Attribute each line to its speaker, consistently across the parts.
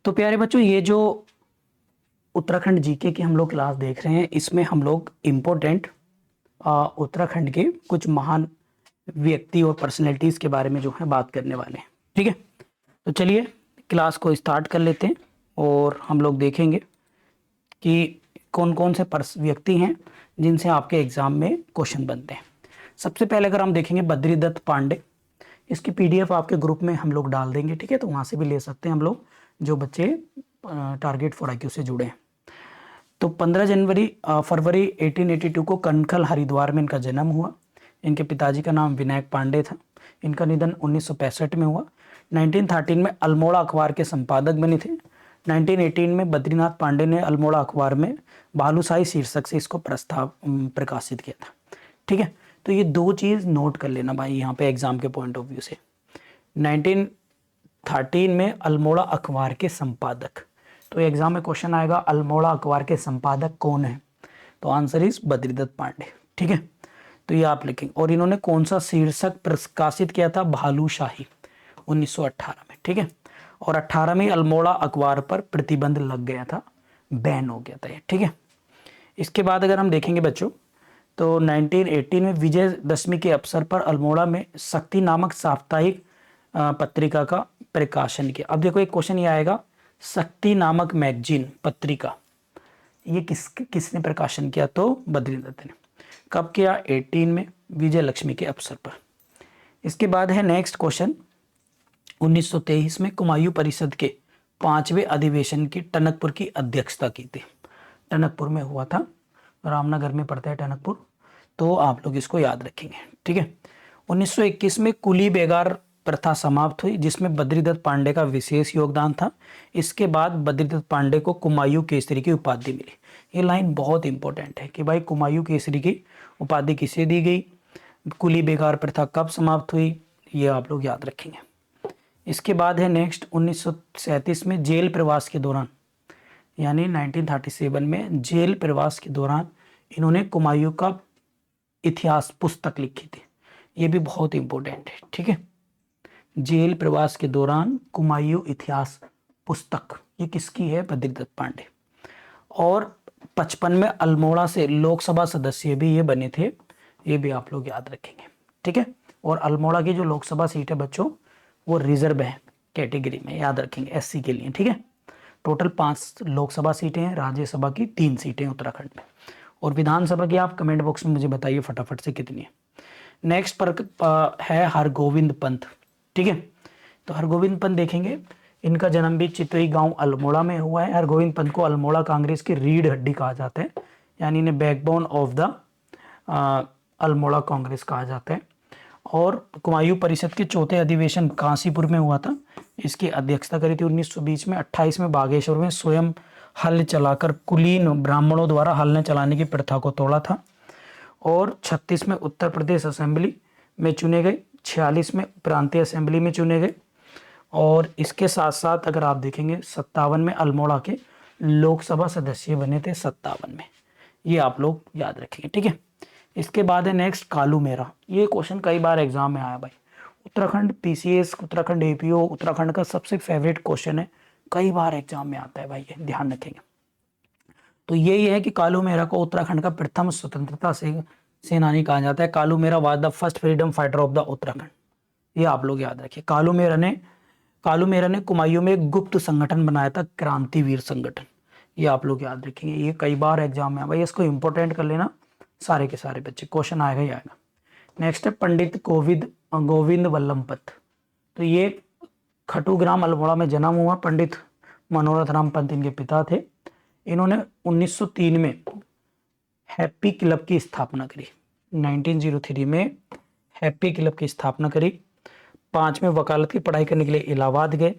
Speaker 1: तो प्यारे बच्चों, ये जो उत्तराखंड जीके की हम लोग क्लास देख रहे हैं, इसमें हम लोग इम्पोर्टेंट उत्तराखंड के कुछ महान व्यक्ति और पर्सनैलिटीज के बारे में जो है बात करने वाले हैं। ठीक है, तो चलिए क्लास को स्टार्ट कर लेते हैं और हम लोग देखेंगे कि कौन कौन से व्यक्ति हैं जिनसे आपके एग्जाम में क्वेश्चन बनते हैं। सबसे पहले अगर हम देखेंगे बद्रीदत्त पांडे, इसकी पीडीएफ आपके ग्रुप में हम लोग डाल देंगे। ठीक है, तो वहाँ से भी ले सकते हैं हम लोग, जो बच्चे टारगेट फॉर IQ से जुड़े हैं। तो 15 फरवरी 1882 को कनखल हरिद्वार में इनका जन्म हुआ। इनके पिताजी का नाम विनायक पांडे था। इनका निधन 1965 में हुआ। 1913 में अल्मोड़ा अखबार के संपादक बने थे। 1918 में बद्रीनाथ पांडे ने अल्मोड़ा अखबार में भालूशाही शीर्षक से इसको प्रकाशित किया था। ठीक है, तो ये दो चीज़ नोट कर लेना भाई यहाँ पे एग्जाम के पॉइंट ऑफ व्यू से। 1913 में अल्मोड़ा अखबार के संपादक, तो एग्जाम में क्वेश्चन आएगा अल्मोड़ा अखबार के संपादक कौन है, तो आंसर इज बद्रीदत्त पांडे। ठीक है, तो ये आप लिखेंगे। और इन्होंने कौन सा शीर्षक प्रकाशित किया था, भालूशाही, 1918 में। ठीक है, और 18 में अल्मोड़ा अखबार पर प्रतिबंध लग गया था, बैन हो गया था ये। ठीक है, इसके बाद अगर हम देखेंगे बच्चों, तो 1918 में विजयदशमी के अवसर पर अल्मोड़ा में शक्ति नामक साप्ताहिक पत्रिका का प्रकाशन किया। अब देखो एक क्वेश्चन ये आएगा, शक्ति नामक मैगजीन पत्रिका ये किसने प्रकाशन किया, तो बद्रीदत्त ने। कब किया, 18 में, विजय लक्ष्मी के अवसर पर। इसके बाद है नेक्स्ट क्वेश्चन, 1923 में कुमायूं परिषद के 5वें अधिवेशन की टनकपुर की अध्यक्षता की थी। टनकपुर में हुआ था, रामनगर में पड़ता है टनकपुर, तो आप लोग इसको याद रखेंगे। ठीक है, 1921 में कुली बेगार प्रथा समाप्त हुई, जिसमें बद्रीदत्त पांडे का विशेष योगदान था। इसके बाद बद्रीदत्त पांडे को कुमायूं केसरी की उपाधि मिली। ये लाइन बहुत इंपॉर्टेंट है कि भाई कुमायूं केसरी की उपाधि किसे दी गई, कुली बेगार प्रथा कब समाप्त हुई, ये आप लोग याद रखेंगे। इसके बाद है नेक्स्ट, 1937 में जेल प्रवास के दौरान, यानी 1937 में जेल प्रवास के दौरान इन्होंने कुमायूं का इतिहास पुस्तक लिखी थी। ये भी बहुत इंपॉर्टेंट है। ठीक है, जेल प्रवास के दौरान कुमायूं इतिहास पुस्तक, ये किसकी है, बद्रीदत्त पांडे। और 55 में अल्मोड़ा से लोकसभा सदस्य भी ये बने थे, ये भी आप लोग याद रखेंगे। ठीक है, और अल्मोड़ा की जो लोकसभा सीट है बच्चों, वो रिजर्व है कैटेगरी में, याद रखेंगे, SC के लिए। ठीक है, टोटल 5 लोकसभा सीटें हैं, राज्यसभा की 3 सीटें उत्तराखंड में, और विधानसभा की आप कमेंट बॉक्स में मुझे बताइए फटाफट से कितनी है। नेक्स्ट पर है हरगोविंद पंत। ठीक है, तो हरगोविंद पंत देखेंगे, इनका जन्म भी चितई गांव अल्मोड़ा में हुआ है। हरगोविंद पंत को अल्मोड़ा कांग्रेस की रीढ़ हड्डी कहा जाता है, यानी इन्हें backbone of the Almora Congress कहा जाता है। और कुमायूं परिषद के 4थे अधिवेशन कांसीपुर में हुआ था, इसकी अध्यक्षता करी थी 1920 में। 28 में बागेश्वर में स्वयं हल चलाकर कुलीन ब्राह्मणों द्वारा हल न चलाने की प्रथा को तोड़ा था। और 36 में उत्तर प्रदेश असेंबली में चुने गए, 46 में प्रांतीय असेंबली में चुने गए। और इसके साथ साथ अगर आप देखेंगे 57 में अल्मोड़ा के लोकसभा सदस्य बने थे, 57 में, ये आप लोग याद रखेंगे। ठीक है, इसके बाद है नेक्स्ट कालू मेरा। ये क्वेश्चन कई बार एग्जाम में आया भाई, उत्तराखंड PCS, उत्तराखंड APO, उत्तराखंड का सबसे फेवरेट क्वेश्चन है, कई बार एग्जाम में आता है भाई, ये ध्यान रखेंगे। तो यही है कि कालू मेरा को उत्तराखंड का प्रथम स्वतंत्रता सेनानी कहा जाता है। कालू मेरा was the first freedom fighter of the Uttarakhand, ये आप लोग याद रखिए। कालू मेरा ने कुमायूं में एक गुप्त संगठन बनाया था, क्रांतिवीर संगठन, ये आप लोग याद रखेंगे। ये कई बार एग्जाम में भाई, इसको इंपॉर्टेंट कर लेना, सारे के सारे बच्चे, क्वेश्चन आएगा ही आएगा। नेक्स्ट है पंडित गोविंद वल्लभ पंत। तो ये खटूग्राम अल्मोड़ा में जन्म हुआ। पंडित मनोरथ राम पंत इनके पिता थे। इन्होंने 1903 में हैप्पी क्लब की स्थापना करी। 1903 में हैप्पी क्लब की स्थापना करी। 5 में वकालत की पढ़ाई करने के लिए इलाहाबाद गए।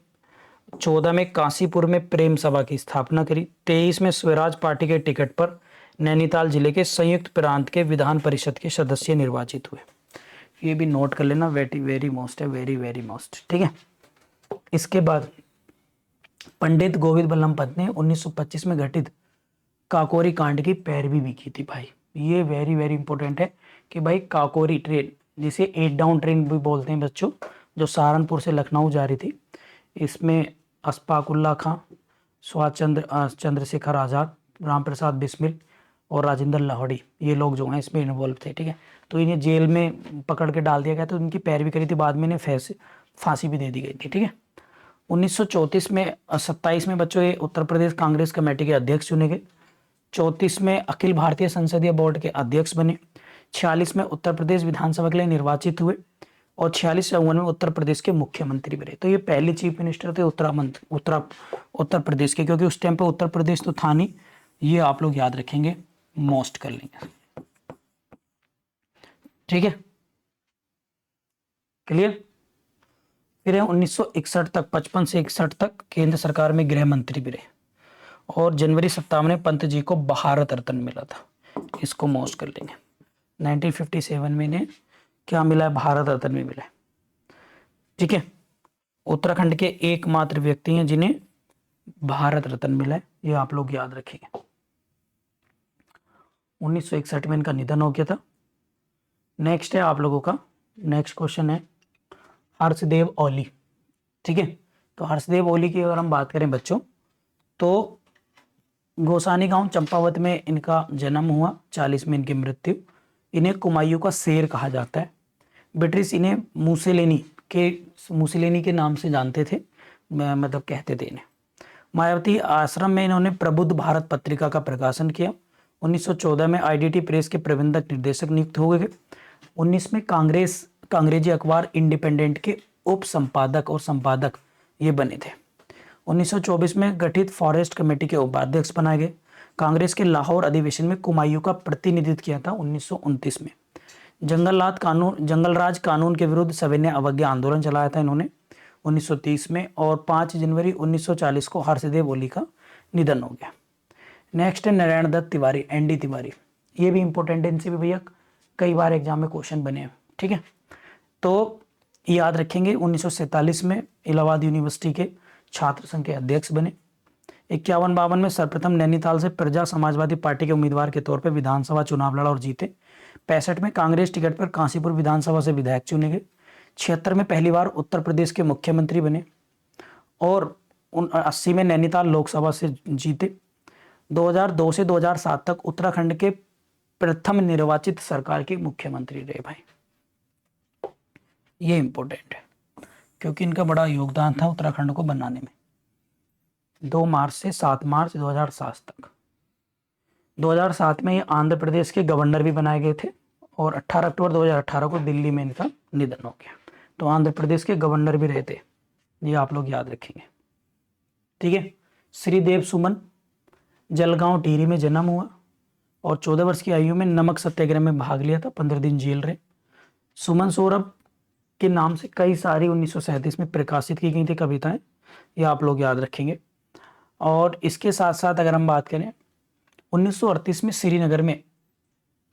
Speaker 1: 14 में काशीपुर में प्रेम सभा की स्थापना करी। 23 में स्वराज पार्टी के टिकट पर नैनीताल जिले के संयुक्त प्रांत के विधान परिषद के सदस्य निर्वाचित हुए। ये भी नोट कर लेना, वेरी मोस्ट है, वेरी मोस्ट। ठीक है, इसके बाद पंडित गोविंद वल्लभ पंत ने 1925 में घटित काकोरी कांड की पैरवी भी की थी भाई। ये वेरी इंपॉर्टेंट है कि भाई काकोरी ट्रेन, जिसे 8 डाउन ट्रेन भी बोलते हैं बच्चों, जो सहारनपुर से लखनऊ जा रही थी, इसमें अशफाकुल्ला खां, चंद्रशेखर आज़ाद, राम प्रसाद बिस्मिल और राजेंद्र लाहौरी, ये लोग जो हैं इसमें इन्वॉल्व थे। ठीक है, तो इन्हें जेल में पकड़ के डाल दिया गया, तो इनकी पैरवी करी थी, बाद में इन्हें फांसी भी दे दी गई थी। ठीक है, 1934 में 27 में बच्चों ये उत्तर प्रदेश कांग्रेस कमेटी के अध्यक्ष चुने गए। 34 में अखिल भारतीय संसदीय बोर्ड के अध्यक्ष बने। 46 में उत्तर प्रदेश विधानसभा के लिए निर्वाचित हुए और 46-54 में उत्तर प्रदेश के मुख्यमंत्री बने। तो ये पहले चीफ मिनिस्टर थे उत्तर प्रदेश के, क्योंकि उस टाइम पे उत्तर प्रदेश तो था नहीं। ये आप लोग याद रखेंगे, मोस्ट कर लेंगे। ठीक है, क्लियर। फिर 1961 तक, 55 से 61 तक केंद्र सरकार में गृह मंत्री भी रहे और जनवरी 57 में पंत जी को भारत रत्न मिला था। इसको मोस्ट कर लेंगे। 1957 में इन्हें क्या मिला है? भारत रत्न में मिला है। ठीक है, उत्तराखंड के एकमात्र व्यक्ति हैं जिन्हें भारत रत्न मिला है, ये आप लोग याद रखेंगे। 1961 में इनका निधन हो गया था। नेक्स्ट है आप लोगों का, नेक्स्ट क्वेश्चन है हर्षदेव ओली। ठीक है, तो हर्षदेव ओली की अगर हम बात करें बच्चों, तो गोसानी गांव चंपावत में इनका जन्म हुआ, 40 में इनकी मृत्यु। इन्हें कुमायूं का शेर कहा जाता है। ब्रिटिश इन्हें मुसेलिनी के नाम से जानते थे, मतलब कहते थे इन्हें। मायावती आश्रम में इन्होंने प्रबुद्ध भारत पत्रिका का प्रकाशन किया। 1914 में आईडीटी प्रेस के प्रबंधक निर्देशक नियुक्त हो गए। 19 में कांग्रेजी अखबार इंडिपेंडेंट के उप संपादक और संपादक ये बने थे। 1924 में गठित फॉरेस्ट कमेटी के उपाध्यक्ष बनाए गए। कांग्रेस के लाहौर अधिवेशन में कुमायूं का प्रतिनिधित्व किया था 1929 में। जंगलराज कानून के विरुद्ध सविनय अवज्ञा आंदोलन चलाया था इन्होंने 1930 में, और 5 जनवरी 1940 को हर्षदेव ओली का निधन हो गया। नेक्स्ट है नारायण दत्त तिवारी, एनडी तिवारी। ये भी इंपॉर्टेंट है, इनसे भी भैया कई बार एग्जाम में क्वेश्चन बने हैं। ठीक है, तो याद रखेंगे 1947 में इलाहाबाद यूनिवर्सिटी के छात्र संघ के अध्यक्ष बने। 51-52 में सर्वप्रथम नैनीताल से प्रजा समाजवादी पार्टी के उम्मीदवार के तौर पर विधानसभा चुनाव लड़ा और जीते। 65 में कांग्रेस टिकट पर कांसीपुर विधानसभा से विधायक चुने गए। 76 में पहली बार उत्तर प्रदेश के मुख्यमंत्री बने और 80 में नैनीताल लोकसभा से जीते। 2002 से 2007 तक उत्तराखंड के प्रथम निर्वाचित सरकार के मुख्यमंत्री रहे भाई। ये इंपॉर्टेंट है क्योंकि इनका बड़ा योगदान था उत्तराखंड को बनाने में। 2 मार्च से 7 मार्च 2007 तक। 2007 में ये आंध्र प्रदेश के गवर्नर भी बनाए गए थे और 18 अक्टूबर 2018 को दिल्ली में इनका निधन हो गया। तो आंध्र प्रदेश के गवर्नर भी रहे थे, ये आप लोग याद रखेंगे। ठीक है, श्रीदेव सुमन जलगांव टिहरी में जन्म हुआ और 14 वर्ष की आयु में नमक सत्याग्रह में भाग लिया था, 15 दिन जेल रहे। सुमन सौरभ के नाम से कई सारी 1937 में प्रकाशित की गई थी कविताएं, ये आप लोग याद रखेंगे। और इसके साथ साथ अगर हम बात करें 1938 में श्रीनगर में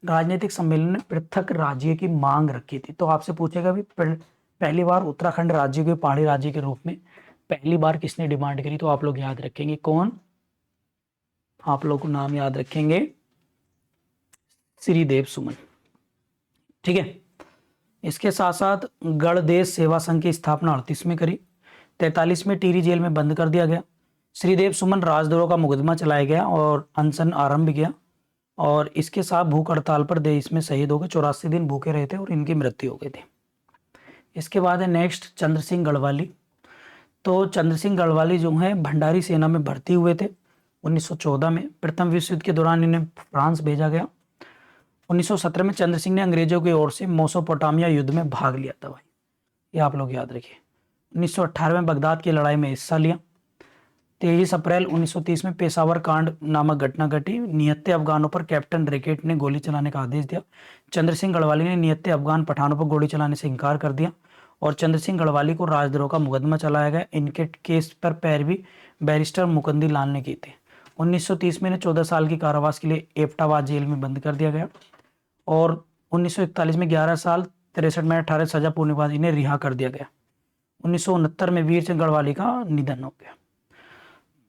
Speaker 1: राजनीतिक सम्मेलन ने पृथक राज्य की मांग रखी थी। तो आपसे पूछेगा भी पहली बार उत्तराखंड राज्य के पहाड़ी राज्य के रूप में पहली बार किसने डिमांड करी? तो आप लोग याद रखेंगे कौन? आप लोग को नाम याद रखेंगे श्रीदेव सुमन। ठीक है, इसके साथ साथ गणदेश सेवा संघ की स्थापना 38 में करी। 43 में टिहरी जेल में बंद कर दिया गया। श्रीदेव सुमन राजद्रोह का मुकदमा चलाया गया और अनशन आरंभ किया और इसके साथ भूख हड़ताल पर देश में शहीद हो गए। 84 दिन भूखे रहे थे और इनकी मृत्यु हो गई थी। इसके बाद है नेक्स्ट चंद्र सिंह गढ़वाली। तो चंद्र सिंह गढ़वाली जो है भंडारी सेना में भर्ती हुए थे 1914 में। प्रथम विश्व युद्ध के दौरान इन्हें फ्रांस भेजा गया। 1917 में चंद्र सिंह ने अंग्रेजों की ओर से मेसोपोटामिया युद्ध में भाग लिया था भाई, ये आप लोग याद रखिए। 1918 में बगदाद की लड़ाई में हिस्सा लिया। 23 अप्रैल 1930 में पेशावर कांड नामक घटना घटी। निहत्थे अफगानों पर कैप्टन रैकेट ने गोली चलाने का आदेश दिया। चंद्र सिंह गढ़वाली ने निहत्थे अफगान पठानों पर गोली चलाने से इनकार कर दिया और चंद्र सिंह गढ़वाली को राजद्रोह का मुकदमा चलाया गया। इनके केस पर पैरवी बैरिस्टर मुकुंदी लाल ने की थी। 1930 में इन्हें 14 साल की कारावास के लिए एबटाबाद जेल में बंद कर दिया गया और 1941 में 11 साल 63 में 18 सजा पूर्णे बाद इन्हें रिहा कर दिया गया। 1969 में वीर सिंह गढ़वाली का निधन हो गया।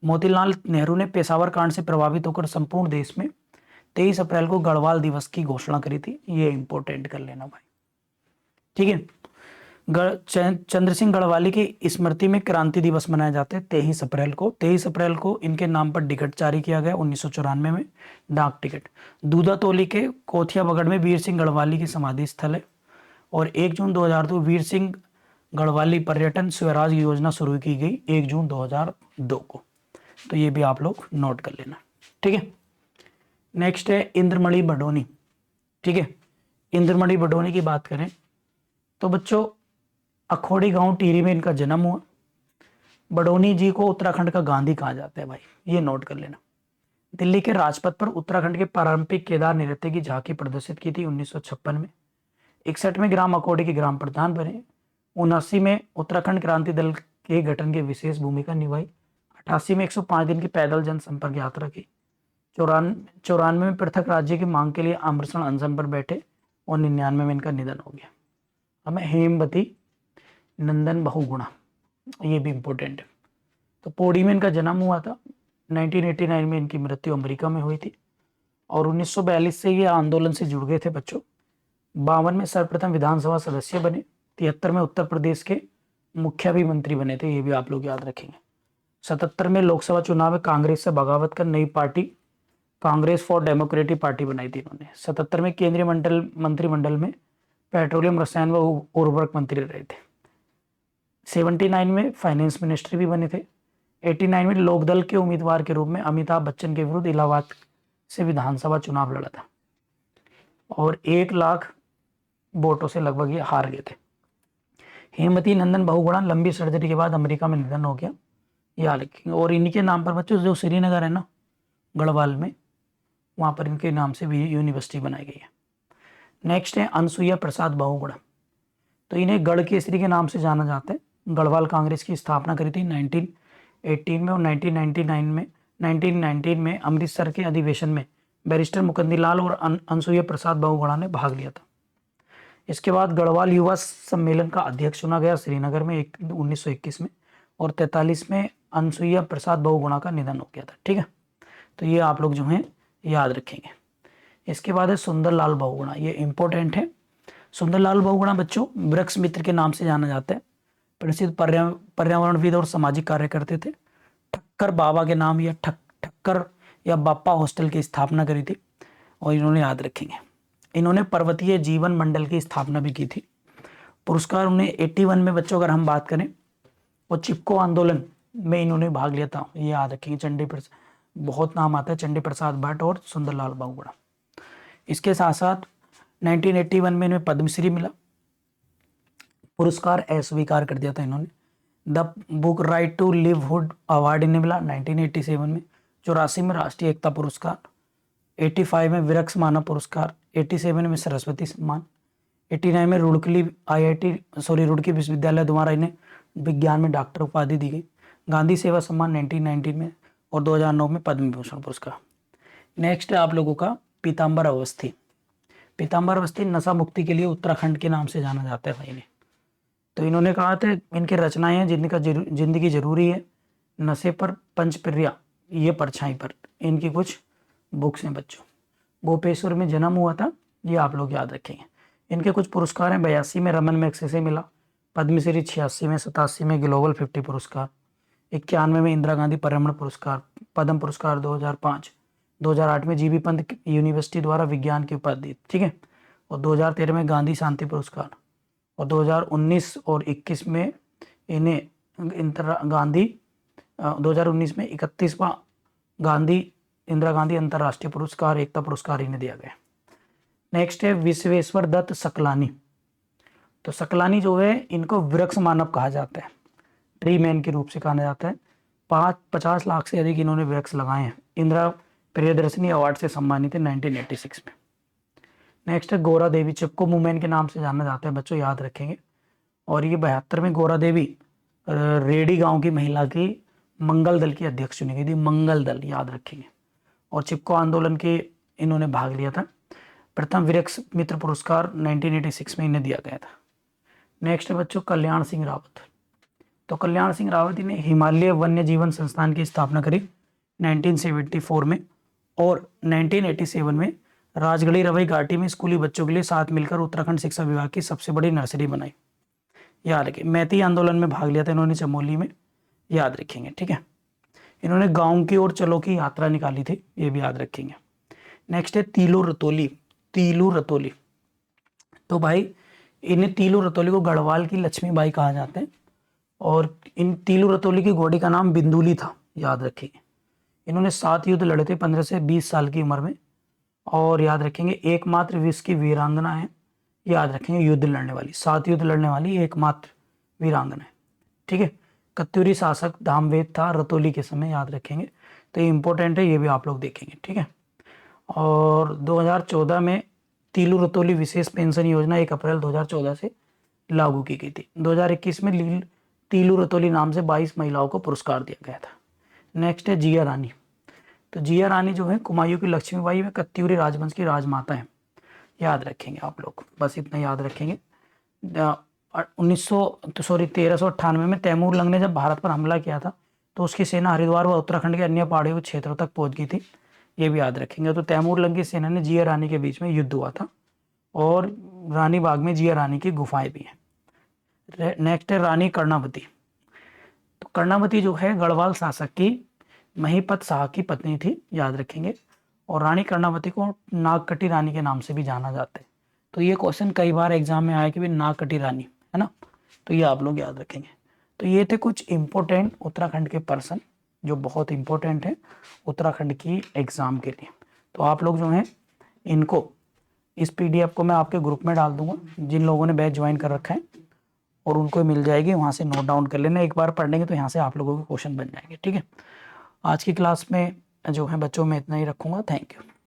Speaker 1: मोतीलाल नेहरू ने पेशावर कांड से प्रभावित होकर संपूर्ण देश में 23 अप्रैल को गढ़वाल दिवस की घोषणा करी थी। ये इंपॉर्टेंट कर लेना भाई। ठीक है, चंद्र सिंह गढ़वाली की स्मृति में क्रांति दिवस मनाया जाता है 23 अप्रैल को। 23 अप्रैल को इनके नाम पर टिकट जारी किया गया 1994 में, डाक टिकट। दूधातोली के कोथिया बगड़ में वीर सिंह गढ़वाली की समाधि स्थल है। और 1 जून 2002 वीर सिंह गढ़वाली पर्यटन स्वराज योजना शुरू की गई 1 जून 2002 को। तो ये भी आप लोग नोट कर लेना, ठीक है। नेक्स्ट है इंद्रमणि बडोनी, ठीक है। इंद्रमणि बडोनी की बात करें तो बच्चों अखोड़ी गांव टिहरी में इनका जन्म हुआ। बडोनी जी को उत्तराखंड का गांधी कहा जाता है भाई, ये नोट कर लेना। दिल्ली के राजपथ पर उत्तराखंड के पारंपरिक केदार नृत्य की झांकी प्रदर्शित की थी 1956 में। 61 में ग्राम अखोड़ी के ग्राम प्रधान बने। 79 में उत्तराखंड क्रांति दल के गठन की विशेष भूमिका निभाई। 88 में 105 दिन की पैदल जनसंपर्क यात्रा की। 94 में पृथक राज्य की मांग के लिए आमरण अनशन पर बैठे और 99 में इनका निधन हो गया। हमें हेमवती नंदन बहुगुणा, ये भी इंपॉर्टेंट है। तो पौड़ी में इनका जन्म हुआ था। 1989 में इनकी मृत्यु अमेरिका में हुई थी। और 1942 से ये आंदोलन से जुड़ गए थे बच्चों। 52 में सर्वप्रथम विधानसभा सदस्य बने। 73 में उत्तर प्रदेश के मुख्य भी मंत्री बने थे, ये भी आप लोग याद रखेंगे। 77 में लोकसभा चुनाव में कांग्रेस से बगावत कर नई party Congress for democratic party बनाई थी इन्होंने। 77 में केंद्रीय मंत्रिमंडल में पेट्रोलियम, रसायन व उर्वरक मंत्री रहे थे। 79 में फाइनेंस मिनिस्ट्री भी बने थे। 89 में लोकदल के उम्मीदवार के रूप में अमिताभ बच्चन के विरुद्ध इलाहाबाद से विधानसभा चुनाव लड़ा था और 1 लाख वोटों से लगभग ये हार गए थे। हेमवती नंदन बहुगुणा लंबी सर्जरी के बाद अमेरिका में निधन हो गया, याद रखेंगे। और इनके नाम पर बच्चों जो श्रीनगर है ना गढ़वाल में, वहाँ पर इनके नाम से भी यूनिवर्सिटी बनाई गई है। नेक्स्ट है अनसुईया प्रसाद बहुगुणा। तो इन्हें गढ़ केसरी के नाम से जाना जाता है। गढ़वाल कांग्रेस की स्थापना करी थी 1918 में और 1919 में अमृतसर के अधिवेशन में बैरिस्टर मुकुंदलाल और अनसुईया प्रसाद बहुगुणा ने भाग लिया था। इसके बाद गढ़वाल युवा सम्मेलन का अध्यक्ष चुना गया श्रीनगर में 1921 में। और 43 में अनसुईया प्रसाद बहुगुणा का निधन हो गया था, ठीक है। तो ये आप लोग जो हैं याद रखेंगे। इसके बाद है सुंदरलाल बहुगुणा, ये इंपॉर्टेंट है। सुंदरलाल बहुगुणा बच्चों वृक्ष मित्र के नाम से जाना जाता है। प्रसिद्ध पर्यावरणविद और सामाजिक कार्यकर्ता थे। ठक्कर बाबा के नाम या ठक्कर या बाप्पा हॉस्टल की स्थापना करी थी और इन्होंने याद रखेंगे। इन्होंने पर्वतीय जीवन मंडल की स्थापना भी की थी। पुरस्कार उन्हें 81 में बच्चों अगर हम बात करें और चिपको आंदोलन में इन्होंने भाग लिया था, ये याद रखेंगे। चंडी प्रसाद, बहुत नाम आता है, चंडी प्रसाद भट्ट और सुंदरलाल बहुगुणा। इसके साथ साथ 1981 में इन्हें पद्मश्री मिला। पुरस्कार अस्वीकार कर दिया था इन्होंने। The book right to livelihood award इन्हें मिला 1987 में। 84 में राष्ट्रीय एकता पुरस्कार। 85 में विरक्स मानव पुरस्कार। 87 में सरस्वती सम्मान। 89 में रुड़की विश्वविद्यालय द्वारा इन्हें विज्ञान में डॉक्टर उपाधि दी गई। गांधी सेवा सम्मान 1990 में और 2009 में पद्म विभूषण पुरस्कार। नेक्स्ट है आप लोगों का पीताम्बर अवस्थी। पीताम्बर अवस्थी नशा मुक्ति के लिए उत्तराखंड के नाम से जाना जाता है भाई इन्हें। तो इन्होंने कहा था इनकी रचनाएं हैं जिंदगी जरूरी है, नशे पर, पंचप्रिया, ये परछाई पर, इनकी कुछ बुक्स हैं बच्चों। गोपेश्वर में जन्म हुआ था, ये आप लोग याद रखेंगे। इनके कुछ पुरस्कार हैं। 82 में रमन मैग्सेसे मिला। पद्मश्री 86 में। 87 में ग्लोबल 50 पुरस्कार। 91 में इंदिरा गांधी पर्यावरण पुरस्कार, पद्म पुरस्कार 2005। 2008 में जीबी पंत यूनिवर्सिटी द्वारा विज्ञान की उपाधि, ठीक है। और 2013 में गांधी शांति पुरस्कार। और 2019 और 21 में इन्हें इंदिरा गांधी 2019 में 31वां इंदिरा गांधी अंतर्राष्ट्रीय पुरस्कार, एकता पुरस्कार इन्हें दिया गया। नेक्स्ट है विश्वेश्वर दत्त सकलानी। तो सकलानी जो है इनको वृक्ष मानव कहा जाता है, ट्री मैन के रूप से कहा जाता है। 50 लाख से अधिक इन्होंने वृक्ष लगाए हैं। इंदिरा प्रियदर्शनी अवार्ड से सम्मानित है 1986 में। नेक्स्ट है गोरा देवी, चिपको मूवमेंट के नाम से जाना जाता है बच्चों, याद रखेंगे। और ये 72 में गोरा देवी रेडी गांव की महिला की मंगल दल की अध्यक्ष चुनी गई थी, मंगल दल, याद रखेंगे। और चिपको आंदोलन के इन्होंने भाग लिया था। प्रथम वृक्ष मित्र पुरस्कार 1986 में इन्हें दिया गया था। नेक्स्ट है बच्चों कल्याण सिंह रावत। तो कल्याण सिंह रावत ने हिमालय वन्य जीवन संस्थान की स्थापना करी 1974 में। और 1987 में राजगढ़ी रवई घाटी में स्कूली बच्चों के लिए साथ मिलकर उत्तराखंड शिक्षा विभाग की सबसे बड़ी नर्सरी बनाई। याद रखिए। मैती आंदोलन में भाग लिया था इन्होंने चमोली में, याद रखेंगे, ठीक है। इन्होंने गांव की ओर चलो की यात्रा निकाली थी, ये भी याद रखेंगे। नेक्स्ट है तीलू रतौली। तीलू रतौली, तो भाई इन्हें तीलू रतौली को गढ़वाल की लक्ष्मीबाई कहा जाता है, और इन तीलू रतौली की घोड़ी का नाम बिंदुली था, याद रखिए। इन्होंने 7 युद्ध लड़े थे 15 से 20 साल की उम्र में, और याद रखेंगे एकमात्र विश्व की वीरांगना है, याद रखेंगे, युद्ध लड़ने वाली, 7 युद्ध लड़ने वाली एकमात्र वीरांगना है, ठीक है। कत्यूरी शासक दामवेद था रतौली के समय, याद रखेंगे। तो ये इंपॉर्टेंट है, ये भी आप लोग देखेंगे, ठीक है। और 2014 में तीलू रतौली विशेष पेंशन योजना 1 अप्रैल 2014 से लागू की गई थी। 2021 में तीलू रतौली नाम से 22 महिलाओं को पुरस्कार दिया गया था। नेक्स्ट है जिया रानी। तो जिया रानी जो है कुमायूं की लक्ष्मीबाई व कत्यूरी राजवंश की राजमाता है, याद रखेंगे आप लोग, बस इतना याद रखेंगे। 1398 में तैमूर लंग ने जब भारत पर हमला किया था, तो उसकी सेना हरिद्वार व उत्तराखंड के अन्य पहाड़ी क्षेत्रों तक पहुंच गई थी, ये भी याद रखेंगे। तो तैमूर लंग की सेना ने जिया रानी के बीच में युद्ध हुआ था, और रानी बाग में जिया रानी की गुफाएं भी हैं। नेक्स्ट है रानी कर्णावती। तो कर्णावती जो है गढ़वाल शासक की महीपत शाह की पत्नी थी, याद रखेंगे। और रानी कर्णावती को नागकटी रानी के नाम से भी जाना जाता है। तो ये क्वेश्चन कई बार एग्जाम में आया कि भाई नागकटी रानी है ना, तो ये आप लोग याद रखेंगे। तो ये थे कुछ इंपॉर्टेंट उत्तराखंड के पर्सन जो बहुत इंपॉर्टेंट है उत्तराखंड की एग्जाम के लिए। तो आप लोग जो हैं इनको, इस पीडीएफ को मैं आपके ग्रुप में डाल दूंगा, जिन लोगों ने बैच ज्वाइन कर रखा है, और उनको मिल जाएगी, वहाँ से नोट डाउन कर लेना, एक बार पढ़ेंगे तो यहाँ से आप लोगों के क्वेश्चन बन जाएंगे, ठीक है। आज की क्लास में जो है बच्चों में इतना ही रखूँगा। Thank you.